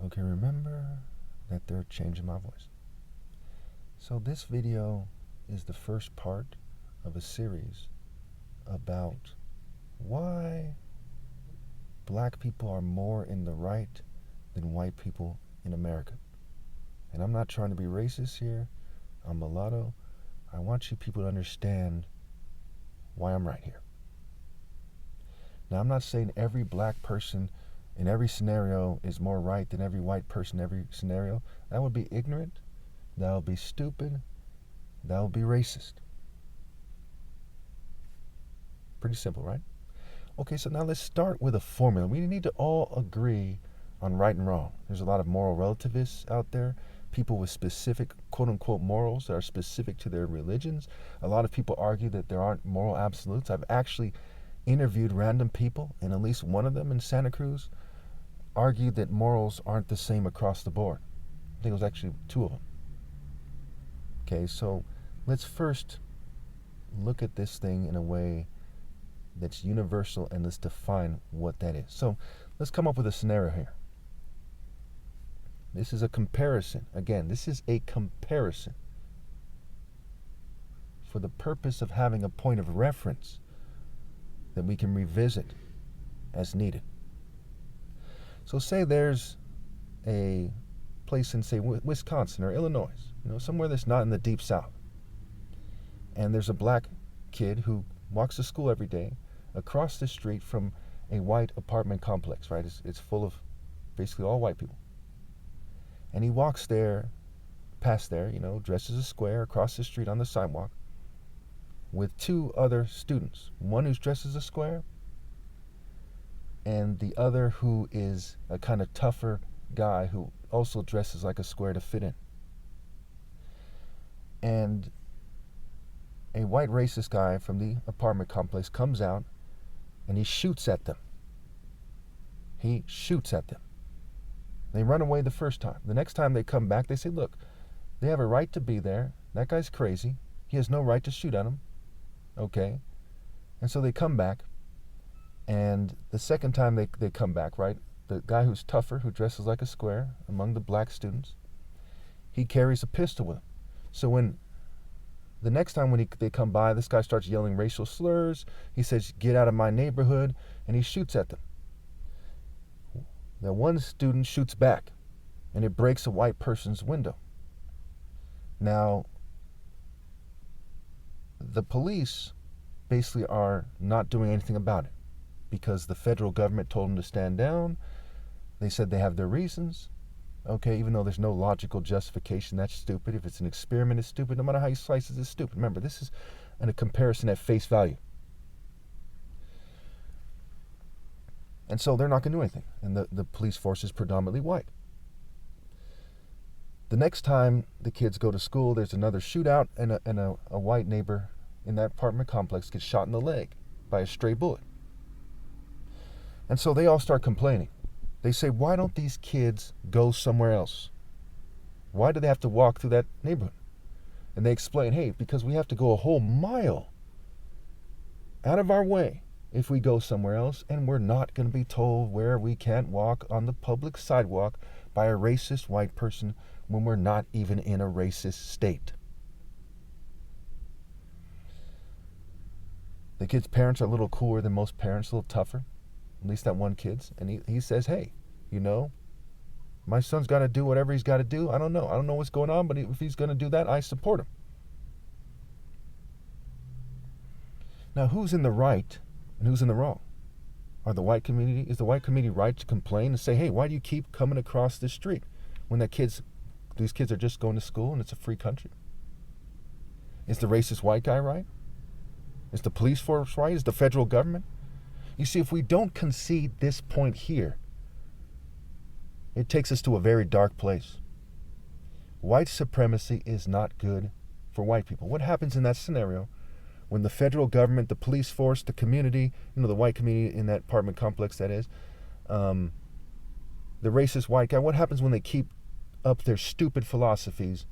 Okay, remember that they're changing my voice. So this video is the first part of a series about why black people are more in the right than white people in America. And I'm not trying to be racist here. I'm mulatto. I want you people to understand why I'm right here. Now, I'm not saying every black person in every scenario is more right than every white person in every scenario. That would be ignorant. That would be stupid. That would be racist. Pretty simple, right? Okay, so now let's start with a formula. We need to all agree on right and wrong. There's a lot of moral relativists out there, people with specific quote-unquote morals that are specific to their religions. A lot of people argue that there aren't moral absolutes. I've actually interviewed random people, and at least one of them in Santa Cruz argued that morals aren't the same across the board. I think it was actually two of them. Okay, so let's first look at this thing in a way that's universal, and let's define what that is. So let's come up with a scenario here. This is a comparison. Again, this is a comparison for the purpose of having a point of reference that we can revisit as needed. So say there's a place in, say, Wisconsin or Illinois, somewhere that's not in the deep south. And there's a black kid who walks to school every day across the street from a white apartment complex, right? It's full of basically all white people. And he walks past there, dressed as a square across the street on the sidewalk with two other students. One who's dressed as a square and the other who is a kind of tougher guy who also dresses like a square to fit in. And a white racist guy from the apartment complex comes out and he shoots at them. He shoots at them. They run away the first time. The next time they come back, they say, look, they have a right to be there. That guy's crazy. He has no right to shoot at them. Okay? And so they come back. And the second time they come back, right, the guy who's tougher, who dresses like a square among the black students, he carries a pistol with him. So when the next time when they come by, this guy starts yelling racial slurs. He says, get out of my neighborhood, and he shoots at them. Now, one student shoots back, and it breaks a white person's window. Now, the police basically are not doing anything about it because the federal government told them to stand down. They said they have their reasons. Okay, even though there's no logical justification, that's stupid. If it's an experiment, it's stupid. No matter how you slice it, it's stupid. Remember, this is a comparison at face value. And so they're not going to do anything. And the police force is predominantly white. The next time the kids go to school, there's another shootout, and a white neighbor in that apartment complex gets shot in the leg by a stray bullet. And so they all start complaining. They say, why don't these kids go somewhere else? Why do they have to walk through that neighborhood? And they explain, hey, because we have to go a whole mile out of our way if we go somewhere else, and we're not going to be told where we can't walk on the public sidewalk by a racist white person when we're not even in a racist state. The kid's parents are a little cooler than most parents, a little tougher. At least that one kid's. And he says, hey, my son's got to do whatever he's got to do. I don't know what's going on, but if he's going to do that, I support him. Now, who's in the right and who's in the wrong? Is the white community right to complain and say, hey, why do you keep coming across this street when these kids are just going to school and it's a free country? Is the racist white guy right? Is the police force right? Is the federal government? You see, if we don't concede this point here, it takes us to a very dark place. White supremacy is not good for white people. What happens in that scenario when the federal government, the police force, the community, the white community in that apartment complex, that is, the racist white guy, what happens when they keep up their stupid philosophies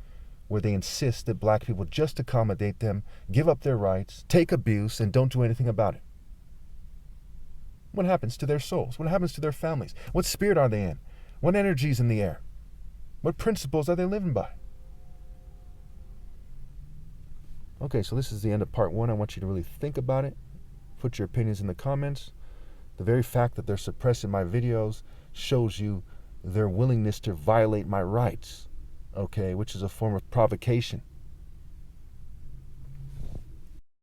where they insist that black people just accommodate them, give up their rights, take abuse, and don't do anything about it? What happens to their souls? What happens to their families? What spirit are they in? What energy is in the air? What principles are they living by? Okay, so this is the end of part 1. I want you to really think about it. Put your opinions in the comments. The very fact that they're suppressing my videos shows you their willingness to violate my rights, okay, which is a form of provocation.